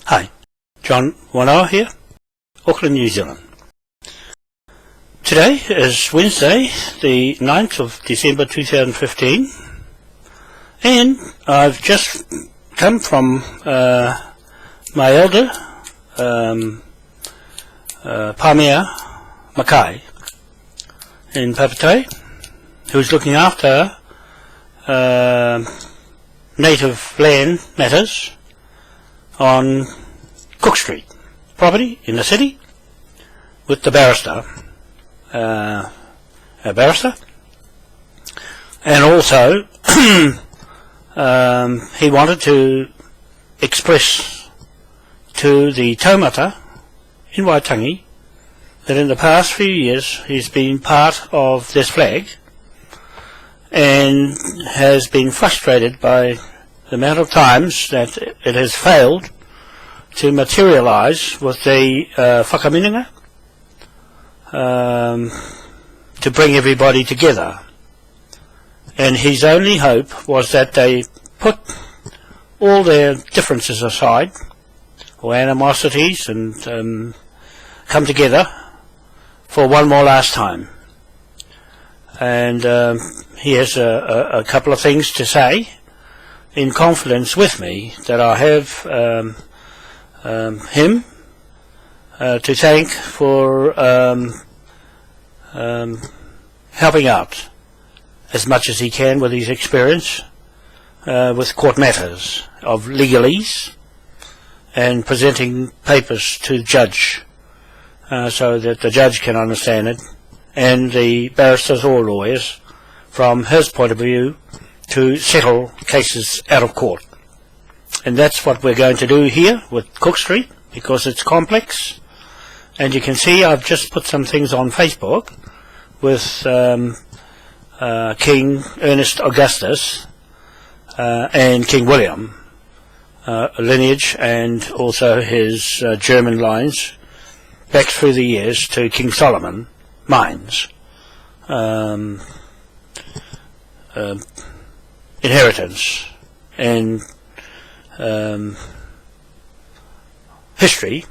Hi, John Wanoa here, Auckland, New Zealand. Today is Wednesday, the 9th of December 2015, and I've just come from my elder, Pamea Makai in Papetai, who's looking after native land matters on Cook Street property in the city with the barrister, and also he wanted to express to the Taumata in Waitangi that in the past few years he's been part of this flag and has been frustrated by the amount of times that it has failed to materialise with the whakaminenga to bring everybody together. And his only hope was that they put all their differences aside, or animosities, and come together for one more last time. And he has a couple of things to say in confidence with me that I have him to thank for helping out as much as he can with his experience with court matters of legalese and presenting papers to the judge so that the judge can understand it, and the barristers or lawyers from his point of view to settle cases out of court. And that's what we're going to do here with Cook Street, because it's complex. And you can see I've just put some things on Facebook with King Ernest Augustus and King William lineage, and also his German lines back through the years to King Solomon Mines. Inheritance and history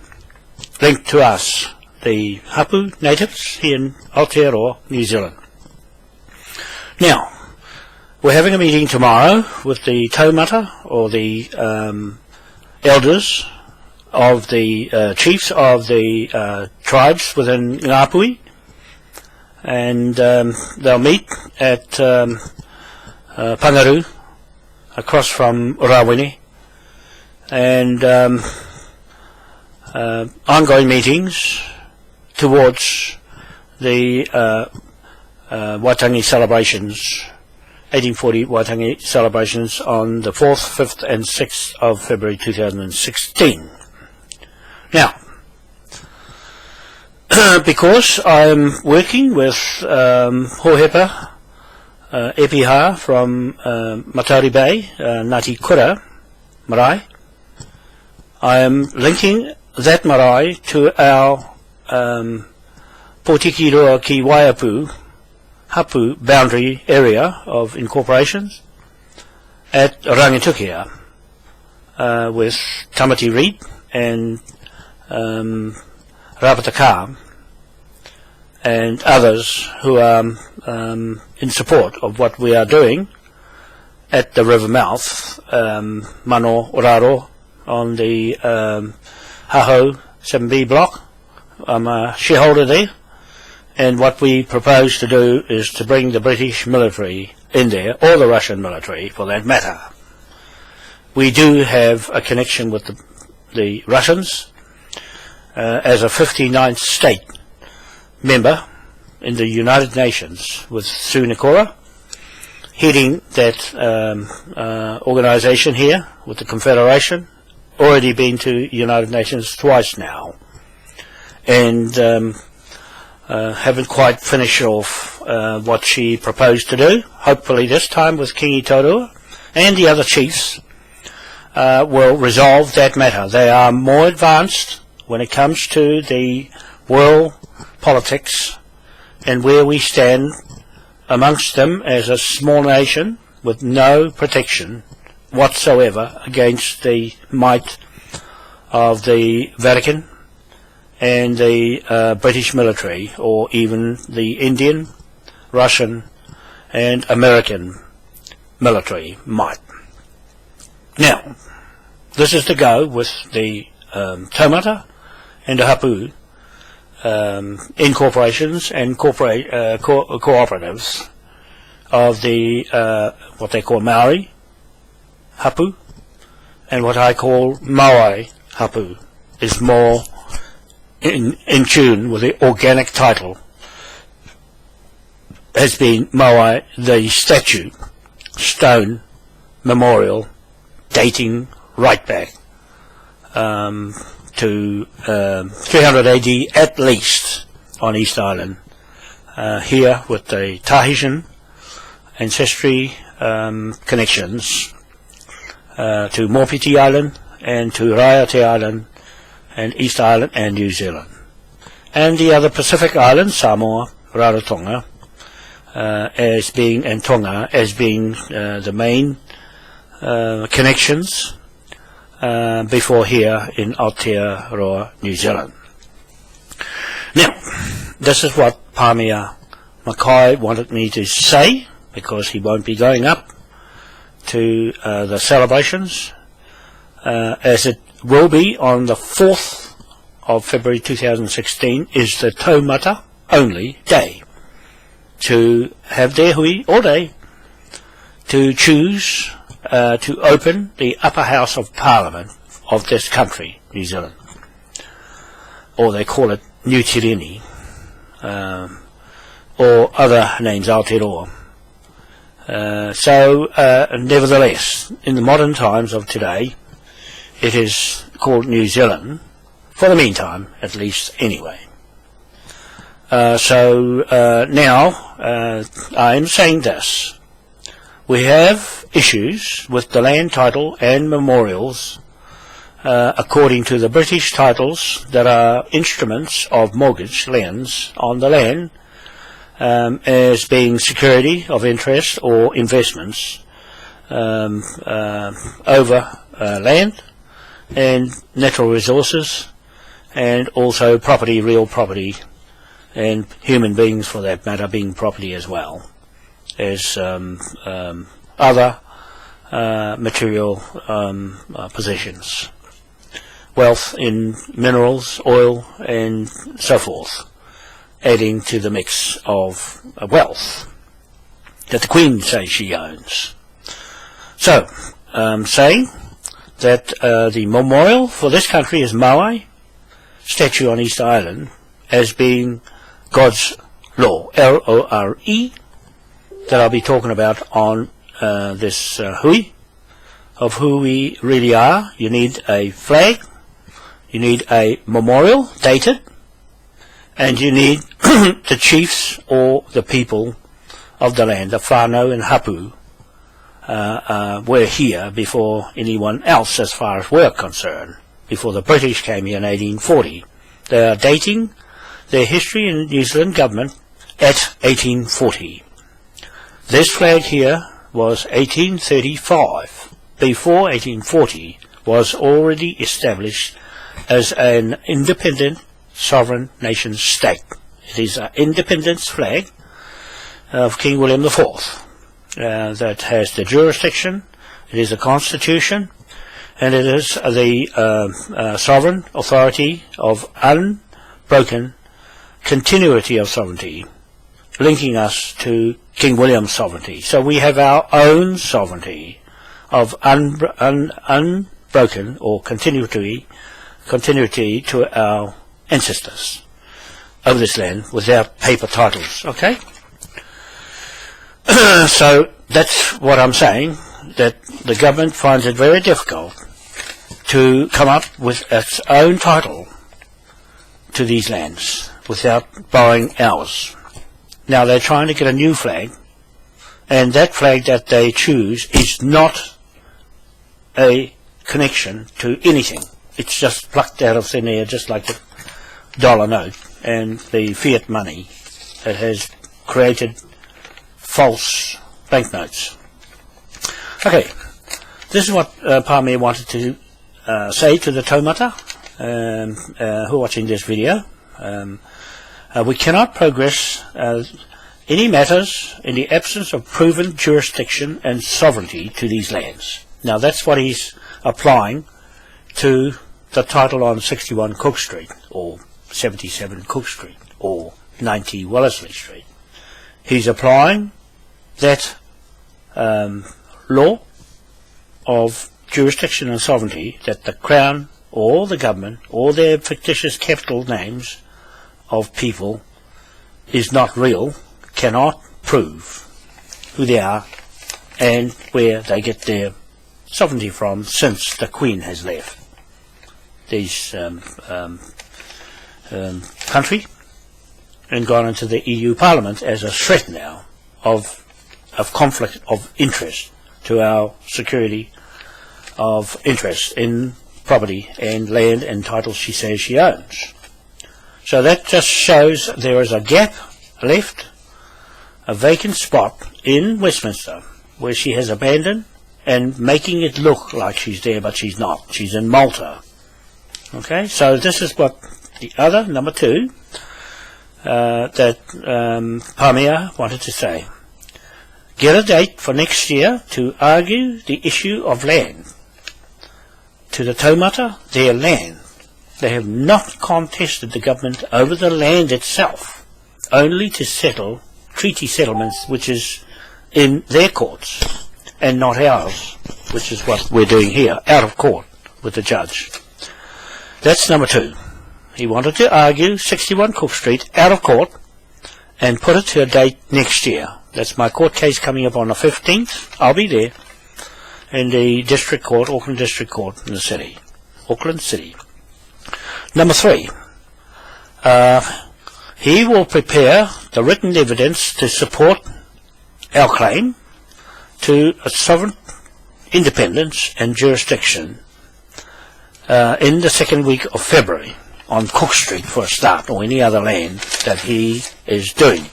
linked to us, the Hapu natives here in Aotearoa, New Zealand. Now, we're having a meeting tomorrow with the Taumata, or the elders of the chiefs of the tribes within Ngāpui, and they'll meet at Pangaru, across from Rawene, and ongoing meetings towards the Waitangi celebrations, 1840 Waitangi celebrations on the 4th, 5th and 6th of February 2016. Now, because I'm working with Hohepa Epiha from Matari Bay, Ngāti Kura marae, I am linking that marae to our Potiki Roa ki Waiapu Hapu boundary area of incorporations at Rangitukia with Tamati Reed and Rapataka and others who are in support of what we are doing at the river mouth, Mano Oraro, on the Haho 7B block. I'm a shareholder there, and what we propose to do is to bring the British military in there, or the Russian military for that matter. We do have a connection with the Russians as a 59th state member in the United Nations, with Sue Nikora heading that organisation here with the Confederation, already been to United Nations twice now, and haven't quite finished off what she proposed to do. Hopefully this time with Kingi Taurua and the other chiefs will resolve that matter. They are more advanced when it comes to the world politics and where we stand amongst them as a small nation with no protection whatsoever against the might of the Vatican and the British military, or even the Indian, Russian and American military might. Now, this is to go with the Taumata and the Hapu incorporations and cooperatives of the what they call Maori Hapu, and what I call Maui Hapu is more in tune with the organic title, has been Maui, the statue, stone memorial dating right back to 300 AD at least on East Island, here with the Tahitian ancestry connections to Mopiti Island and to Raiate Island and East Island and New Zealand, and the other Pacific islands, Samoa, Rarotonga, as being, and Tonga as being the main connections before here in Aotearoa, New Zealand. Now, this is what Pāmia Makai wanted me to say, because he won't be going up to the celebrations, as it will be on the 4th of February 2016, is the Taumata only day, to have their hui all day, to choose to open the upper house of Parliament of this country, New Zealand, or they call it New Tireni, or other names, Aotearoa. Nevertheless, in the modern times of today, it is called New Zealand, for the meantime, at least anyway. Now, I am saying this. We have issues with the land title and memorials, according to the British titles, that are instruments of mortgage lands on the land, as being security of interest or investments over land and natural resources, and also property, real property, and human beings for that matter being property as well as other material possessions, wealth in minerals, oil and so forth, adding to the mix of wealth that the Queen says she owns. So, saying that the memorial for this country is Maui, statue on East Island, as being God's law, L-O-R-E, that I'll be talking about on this hui, of who we really are. You need a flag, you need a memorial dated, and you need the chiefs or the people of the land, the whānau and hapu, were here before anyone else, as far as we're concerned, before the British came here in 1840. They are dating their history in New Zealand government at 1840. This flag here was 1835. Before 1840 was already established as an independent sovereign nation state. It is an independence flag of King William IV that has the jurisdiction, it is a constitution, and it is the sovereign authority of unbroken continuity of sovereignty, linking us to King William's sovereignty. So we have our own sovereignty of unbroken or continuity to our ancestors over this land without paper titles. Okay? So that's what I'm saying, that the government finds it very difficult to come up with its own title to these lands without borrowing ours. Now they're trying to get a new flag, and that flag that they choose is not a connection to anything. It's just plucked out of thin air, just like the dollar note and the fiat money that has created false banknotes. Okay, this is what Pāmia wanted to say to the Taumata who are watching this video, we cannot progress any matters in the absence of proven jurisdiction and sovereignty to these lands. Now that's what he's applying to the title on 61 Cook Street, or 77 Cook Street, or 90 Wellesley Street. He's applying that law of jurisdiction and sovereignty that the Crown or the government or their fictitious capital names of people is not real, cannot prove who they are and where they get their sovereignty from since the Queen has left these country and gone into the EU Parliament as a threat now of conflict of interest to our security of interest in property and land and titles she says she owns. So that just shows there is a gap left, a vacant spot in Westminster where she has abandoned and making it look like she's there, but she's not. She's in Malta. Okay, so this is what the other, number 2, that Pamea wanted to say. Get a date for next year to argue the issue of land. To the Taumata, their land. They have not contested the government over the land itself, only to settle treaty settlements which is in their courts and not ours, which is what we're doing here, out of court with the judge. That's number 2. He wanted to argue 61 Cook Street out of court and put it to a date next year. That's my court case coming up on the 15th. I'll be there in the District Court, Auckland District Court in the city, Auckland City. Number 3, he will prepare the written evidence to support our claim to a sovereign independence and jurisdiction in the second week of February on Cook Street for a start, or any other land that he is doing.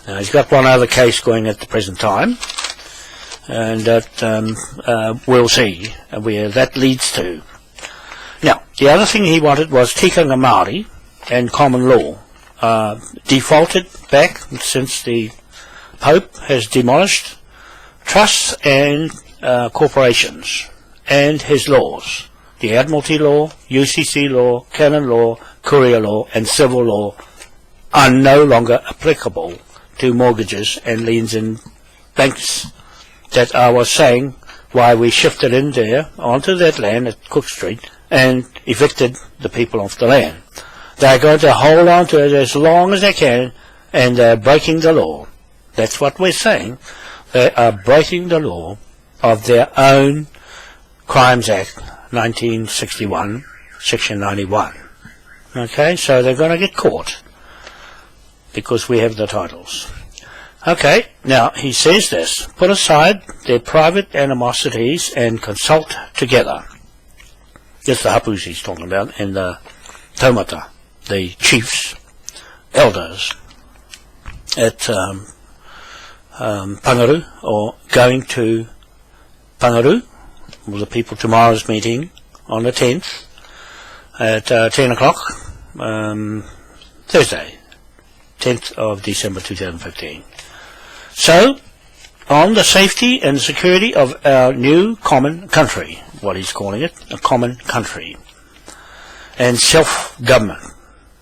Now he's got one other case going at the present time, and that we'll see where that leads to. Now, the other thing he wanted was tikanga Māori and common law, defaulted back since the Pope has demolished trusts and corporations and his laws. The Admiralty law, UCC law, canon law, courier law and civil law are no longer applicable to mortgages and liens in banks. That I was saying why we shifted in there onto that land at Cook Street and evicted the people off the land. They're going to hold on to it as long as they can, and they're breaking the law. That's what we're saying. They are breaking the law of their own Crimes Act 1961, Section 91. Okay, so they're going to get caught because we have the titles. Okay, now he says this: put aside their private animosities and consult together. That's the hapus he's talking about, and the Taumata, the chiefs, elders at Pangaru, or going to Pangaru, with the people tomorrow's meeting on the 10th at 10 o'clock, Thursday, 10th of December 2015. So, on the safety and security of our new common country, what he's calling it, a common country, and self-government.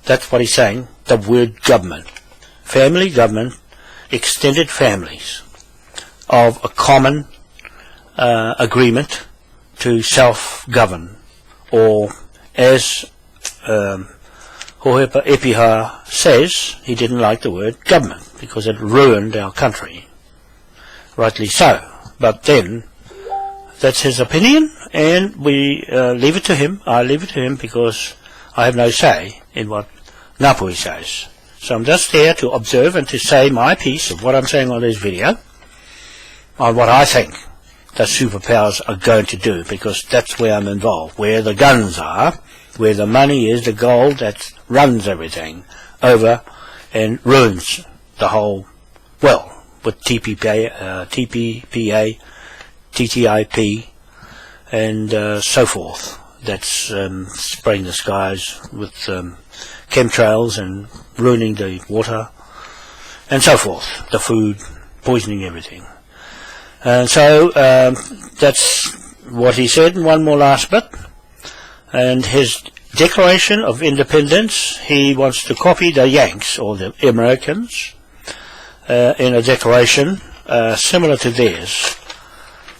That's what he's saying, the word government. Family government, extended families of a common agreement to self-govern, or as Hohepa Epiha says, he didn't like the word government because it ruined our country. Rightly so. But then, that's his opinion, and we leave it to him. I leave it to him because I have no say in what Ngāpuhi says. So I'm just there to observe and to say my piece of what I'm saying on this video, on what I think the superpowers are going to do, because that's where I'm involved, where the guns are, where the money is, the gold that runs everything over and ruins the whole, well, with TPPA, TTIP, and so forth. That's spraying the skies with chemtrails and ruining the water and so forth, the food, poisoning everything. And so that's what he said. And one more last bit. And his Declaration of Independence, he wants to copy the Yanks, or the Americans, in a declaration similar to theirs.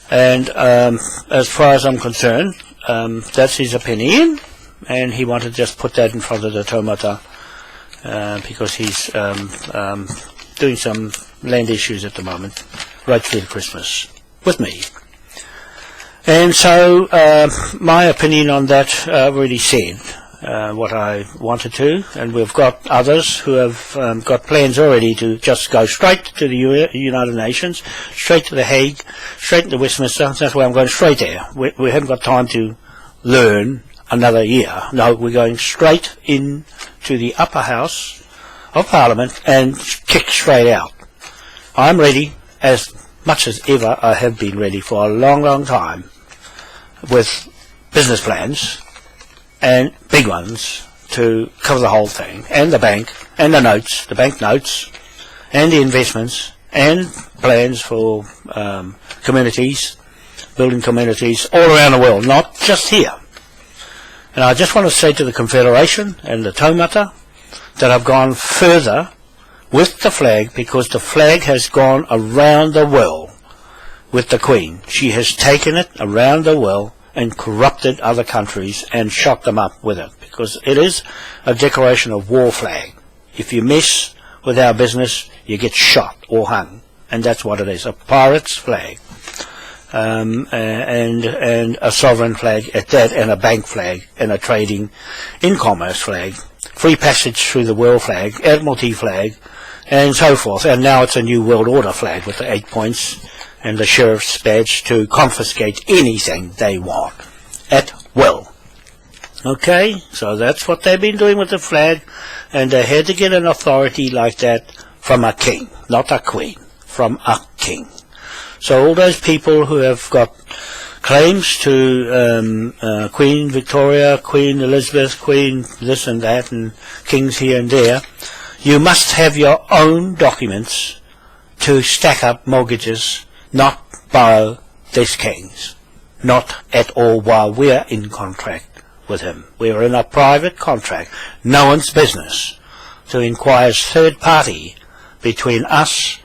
And as far as I'm concerned, that's his opinion, and he wanted to just put that in front of the Taumata because he's doing some land issues at the moment, right through Christmas, with me. And so my opinion on that really said what I wanted to, and we've got others who have got plans already to just go straight to the United Nations, straight to The Hague, straight to Westminster. That's why I'm going straight there. We haven't got time to learn another year. No, we're going straight in to the upper house of Parliament and kick straight out. I'm ready, as much as ever I have been ready for a long, long time, with business plans, and big ones, to cover the whole thing, and the bank, and the notes, the bank notes, and the investments, and plans for communities, building communities all around the world, not just here. And I just want to say to the Confederation and the Taumata that I've gone further with the flag, because the flag has gone around the world with the Queen. She has taken it around the world and corrupted other countries and shot them up with it, because it is a declaration of war flag. If you mess with our business, you get shot or hung, and that's what it is, a pirate's flag, and a sovereign flag at that, and a bank flag, and a trading in commerce flag, free passage through the world flag, Admiralty flag, and so forth. And now it's a new world order flag with the 8 points and the sheriff's badge to confiscate anything they want at will. Okay, so that's what they've been doing with the flag, and they had to get an authority like that from a king, not a queen, from a king. So all those people who have got claims to Queen Victoria, Queen Elizabeth, Queen this and that, and kings here and there, you must have your own documents to stack up mortgages, not borrow this king's, not at all while we're in contract with him. We're in a private contract, no one's business to inquire as third party between us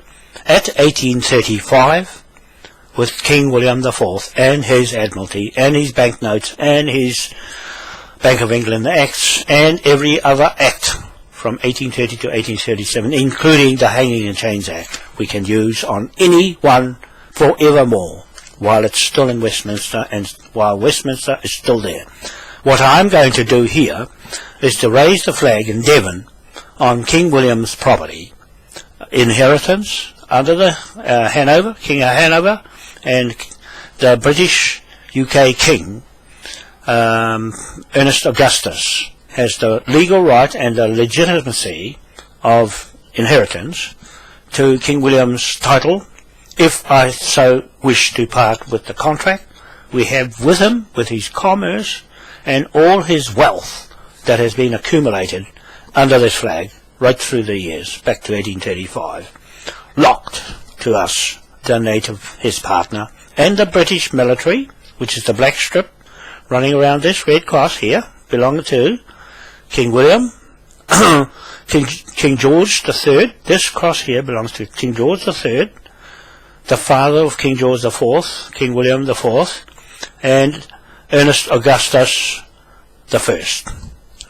at 1835 with King William IV and his Admiralty and his banknotes and his Bank of England Acts and every other act from 1830 to 1837, including the Hanging in Chains Act, we can use on anyone forevermore while it's still in Westminster and while Westminster is still there. What I'm going to do here is to raise the flag in Devon on King William's property, inheritance under the Hanover, King of Hanover, and the British UK King, Ernest Augustus, has the legal right and the legitimacy of inheritance to King William's title, if I so wish to part with the contract we have with him, with his commerce and all his wealth that has been accumulated under this flag right through the years, back to 1835, locked to us, the native, his partner, and the British military, which is the black strip running around this red cross here, belonging to King William, King George III. This cross here belongs to King George III, the father of King George IV, King William IV, and Ernest Augustus I.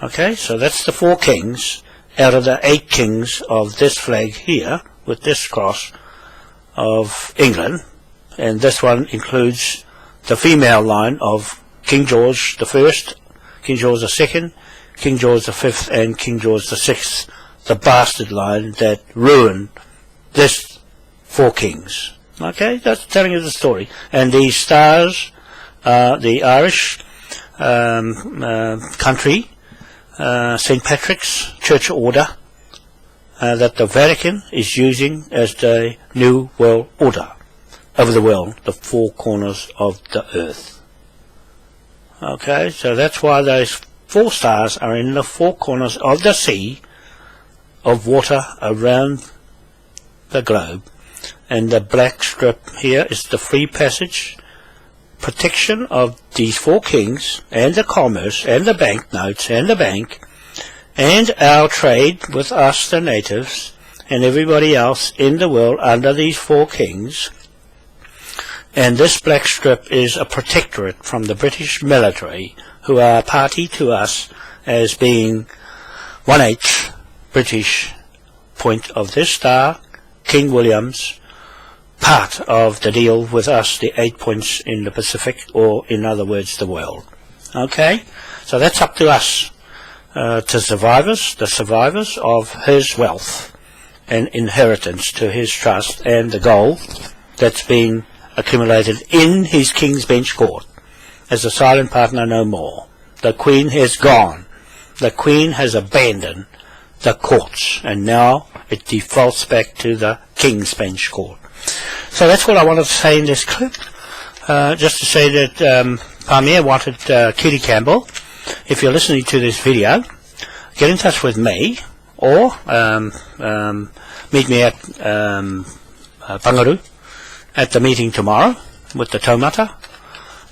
Okay, so that's the 4 kings out of the 8 kings of this flag here, with this cross of England, and this one includes the female line of King George I, King George II, King George V, and King George VI, the bastard line that ruined this 4 kings. Okay, that's telling you the story. And these stars, the Irish country, St. Patrick's Church Order, that the Vatican is using as the new world order over the world, the 4 corners of the earth. Okay, so that's why those 4 stars are in the 4 corners of the sea of water around the globe. And the black strip here is the free passage, protection of these 4 kings, and the commerce, and the banknotes, and the bank, and our trade with us, the natives, and everybody else in the world under these 4 kings. And this black strip is a protectorate from the British military, who are party to us as being 1/8 British point of this star, King William's part of the deal with us, the 8 points in the Pacific, or in other words, the world. Okay, so that's up to us, to survivors, the survivors of his wealth and inheritance to his trust, and the gold that's been accumulated in his King's Bench Court as a silent partner no more. The Queen has gone. The Queen has abandoned the courts, and now it defaults back to the King's Bench Court. So that's what I wanted to say in this clip, just to say that Pamir wanted Kitty Campbell. If you're listening to this video, get in touch with me, or meet me at Pangaru at the meeting tomorrow with the Taumata.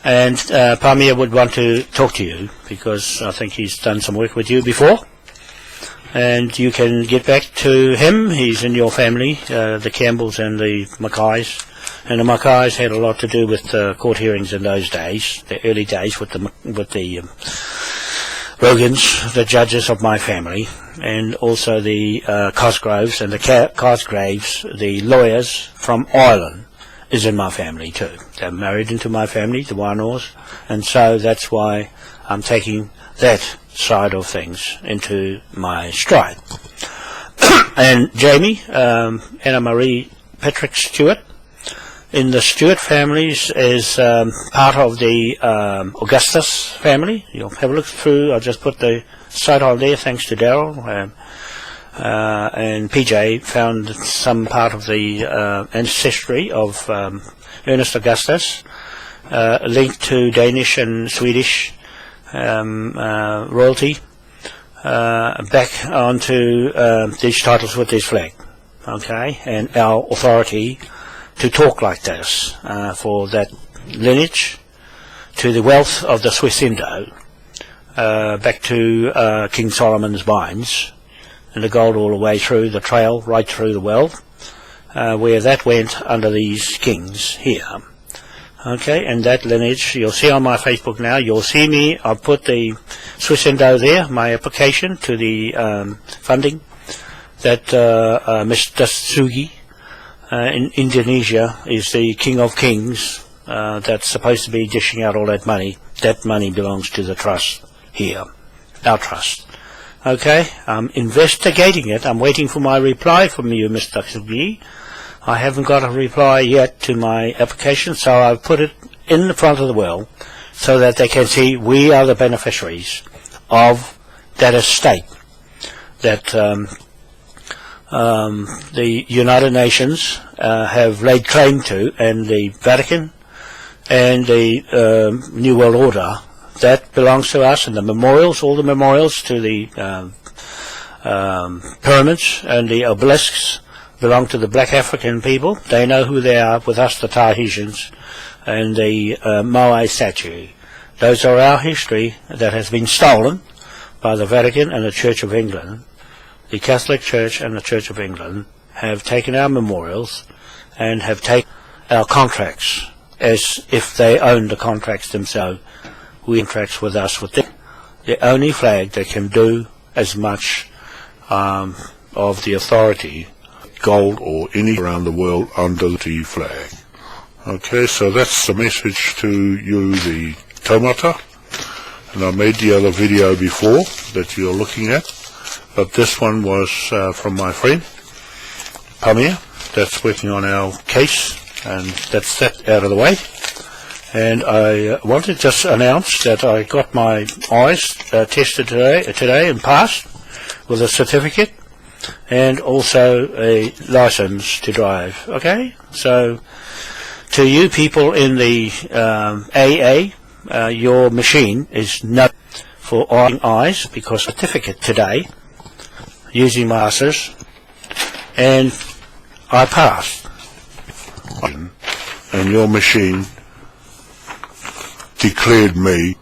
And Pamir would want to talk to you, because I think he's done some work with you before. And you can get back to him. He's in your family, the Campbells and the Mackays. And the Mackays had a lot to do with court hearings in those days, the early days, with the Rogans, the judges of my family, and also the Cosgroves and the Cosgraves, the lawyers from Ireland, is in my family too. They're married into my family, the Wanoas, and so that's why I'm taking that side of things into my stride. And Jamie, Anna Marie Patrick Stewart, in the Stewart families, is part of the Augustus family. You'll have a look through. I'll just put the site on there, thanks to Daryl. And PJ found some part of the ancestry of Ernest Augustus, linked to Danish and Swedish royalty, back onto these titles with this flag. Okay, and our authority to talk like this, for that lineage to the wealth of the Swiss Indo, back to King Solomon's mines, and the gold all the way through the trail, right through the world, where that went under these kings here. Okay, and that lineage, you'll see on my Facebook now, you'll see me, I've put the Swiss Indo there, my application to the funding that Mr. Sugi in Indonesia is the King of Kings, that's supposed to be dishing out all that money. That money belongs to the trust here, our trust. Okay, I'm investigating it. I'm waiting for my reply from you, Mr. Sugi. I haven't got a reply yet to my application, so I've put it in the front of the world so that they can see we are the beneficiaries of that estate that the United Nations have laid claim to, and the Vatican and the New World Order. That belongs to us, and the memorials, all the memorials to the pyramids and the obelisks belong to the black African people. They know who they are, with us the Tahitians, and the Moai statue. Those are our history that has been stolen by the Vatican and the Church of England. The Catholic Church and the Church of England have taken our memorials and have taken our contracts as if they own the contracts themselves. We contracts with us with the only flag that can do as much of the authority, gold or any around the world under the flag. Okay, so that's the message to you, the Taumata. And I made the other video before that you're looking at, but this one was from my friend Pamir, that's working on our case, and that's that out of the way. And I want to just announce that I got my eyes tested today and passed with a certificate and also a license to drive. Okay, so to you people in the AA, your machine is no for eyes, because certificate today using my glasses, and I passed. And your machine declared me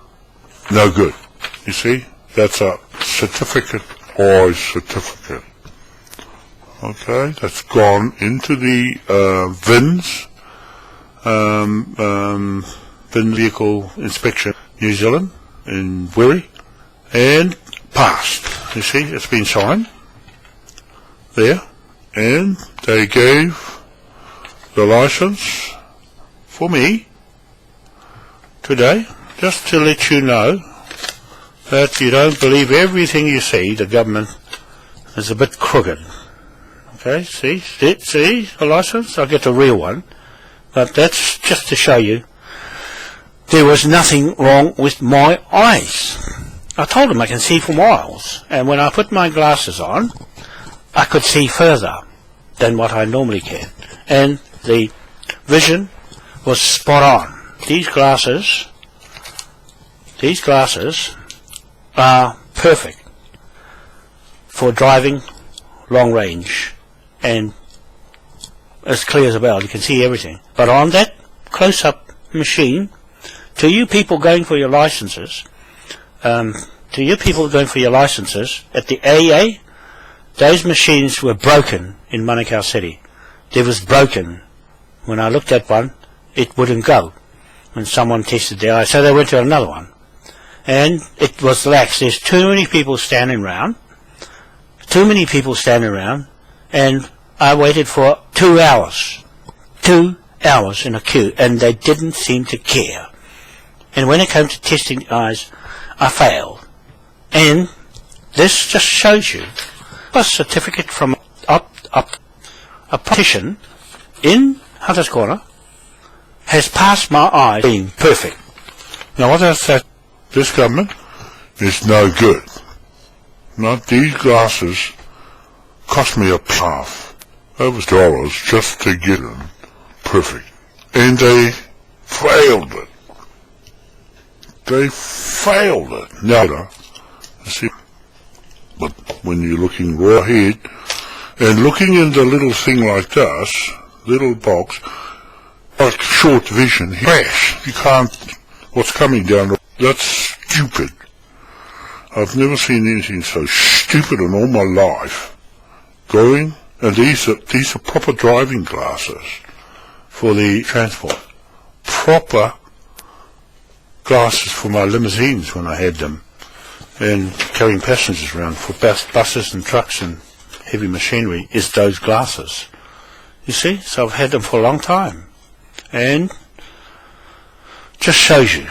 no good. You see, that's a certificate, eye certificate. Okay, that's gone into the VINs, VIN Vehicle Inspection New Zealand in Wiri, and passed. You see, it's been signed there, and they gave the license for me today, just to let you know that you don't believe everything you see. The government is a bit crooked. Okay, see the license? I'll get the real one, but that's just to show you there was nothing wrong with my eyes. I told them I can see for miles, and when I put my glasses on, I could see further than what I normally can, and the vision was spot on. These glasses are perfect for driving long range, and as clear as a bell, you can see everything. But on that close-up machine, to you people going for your licenses, at the AA, those machines were broken in Manukau City. They was broken. When I looked at one, it wouldn't go when someone tested their eye, so they went to another one. And it was lax. There's too many people standing around, and I waited for 2 hours. 2 hours in a queue, and they didn't seem to care. And when it came to testing eyes, I failed. And this just shows you a certificate from a politician in Hunter's Corner has passed my eye being perfect. Now what does that? This government is no good. Not these glasses cost me $1.50 over dollars just to get them perfect, and they failed it. Now, see, but when you're looking right ahead and looking in the little thing like this, little box, like short vision, flash. You can't. What's coming down? That's stupid. I've never seen anything so stupid in all my life. And these are proper driving glasses for the transport. Proper glasses for my limousines when I had them, and carrying passengers around for buses and trucks and heavy machinery is those glasses. You see, so I've had them for a long time, and just shows you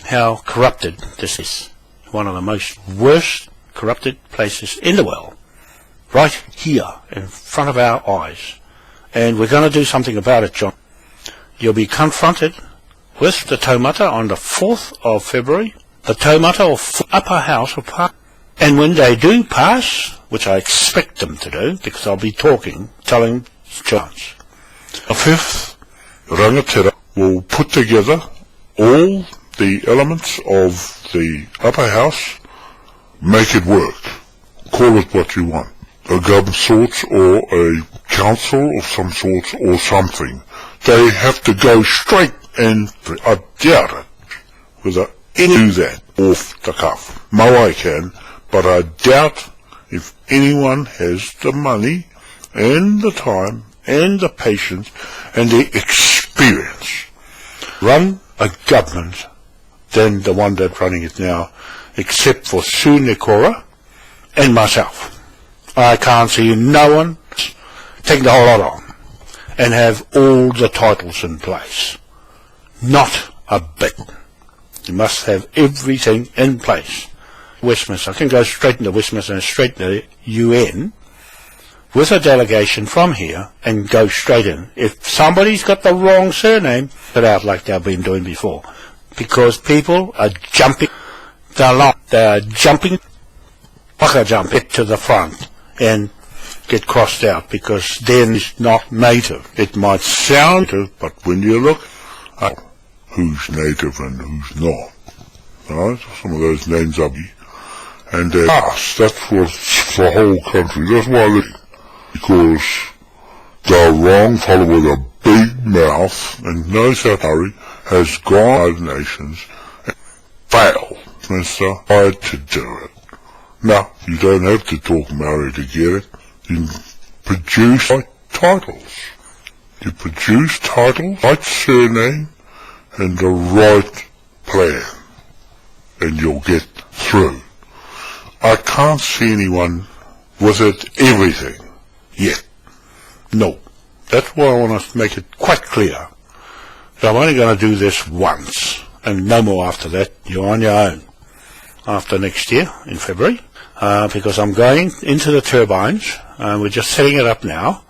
how corrupted this is. One of the most worst corrupted places in the world, right here in front of our eyes. And we're going to do something about it, John. You'll be confronted with the Taumata on the 4th of February, the Taumata of Upper House of Park. And when they do pass, which I expect them to do, because I'll be telling Johns, the 5th Rangatira will put together all the elements of the upper house, make it work. Call it what you want. A government sorts or a council of some sorts or something. They have to go straight, and I doubt it whether any do that off the cuff. Moai can, but I doubt if anyone has the money and the time and the patience and the experience run a government than the one that's running it now, except for Sue Nekora and myself. I can't see no one taking the whole lot on and have all the titles in place. Not a bit. You must have everything in place. Westminster, I can go straight into Westminster and straight to the UN with a delegation from here and go straight in. If somebody's got the wrong surname, put out like they've been doing before. Because people are jumping the line. They're jumping to the front and get crossed out because then it's not native. It might sound native, but when you look, who's native and who's not. Right? Some of those names are and they're us. That's what's the whole country. That's why because they're wrong fellow with a big mouth and knows how to hurry has gone to the nations and failed. Mister, tried to do it. Now, you don't have to talk Maori to get it. You produce right titles. You produce titles, right surname, and the right plan, and you'll get through. I can't see anyone with it everything yet. No. That's why I want to make it quite clear that I'm only going to do this once, and no more after that. You're on your own after next year in February, because I'm going into the turbines. We're just setting it up now,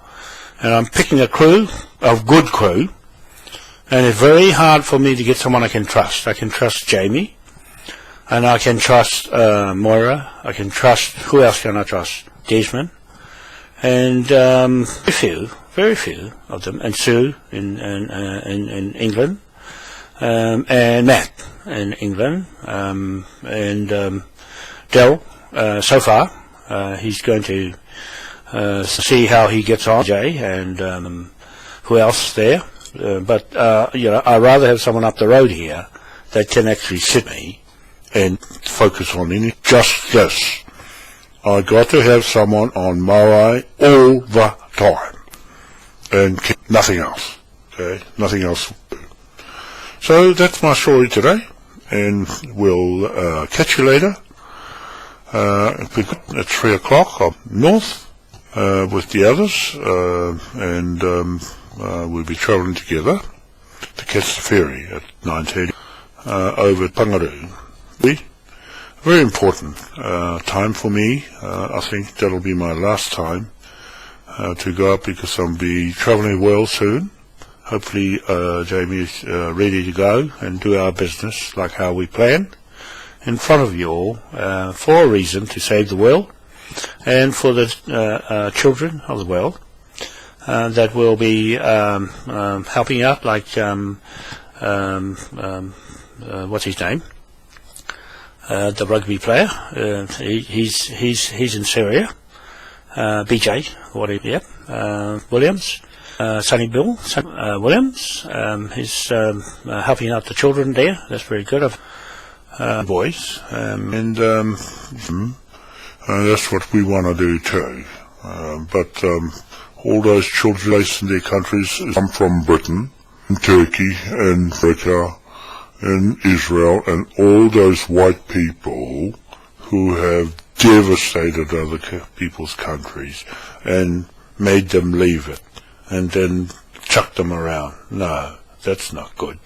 and I'm picking a crew, a good crew, and it's very hard for me to get someone I can trust. I can trust Jamie, and I can trust Moira. I can trust, who else can I trust? Desmond, and very few of them, and Sue in England, and Matt in England, and Del. So far, he's going to see how he gets on, Jay, and who else there. But you know, I'd rather have someone up the road here that can actually sit me and focus on any. Just this, I got to have someone on Moai all the time, and nothing else. Okay, nothing else. So that's my story today, and we'll catch you later. At 3 o'clock up north with the others, and we'll be travelling together to catch the ferry at 9:30 over at Pangaru. Very important time for me. I think that'll be my last time to go up, because I'll be travelling well soon. Hopefully Jamie is ready to go and do our business like how we planned in front of you all, for a reason, to save the world and for the children of the world that will be helping out, like what's his name, the rugby player, he's in Syria, BJ, Williams, Sonny Bill Williams, he's helping out the children there. That's very good of boys, and that's what we want to do too. But all those children based in their countries come from Britain, and Turkey, and America, and Israel, and all those white people who have devastated other people's countries and made them leave it, and then chucked them around. No, that's not good.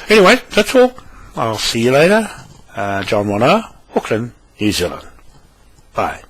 Anyway, that's all. I'll see you later. John Wanoa, Auckland, New Zealand. Bye.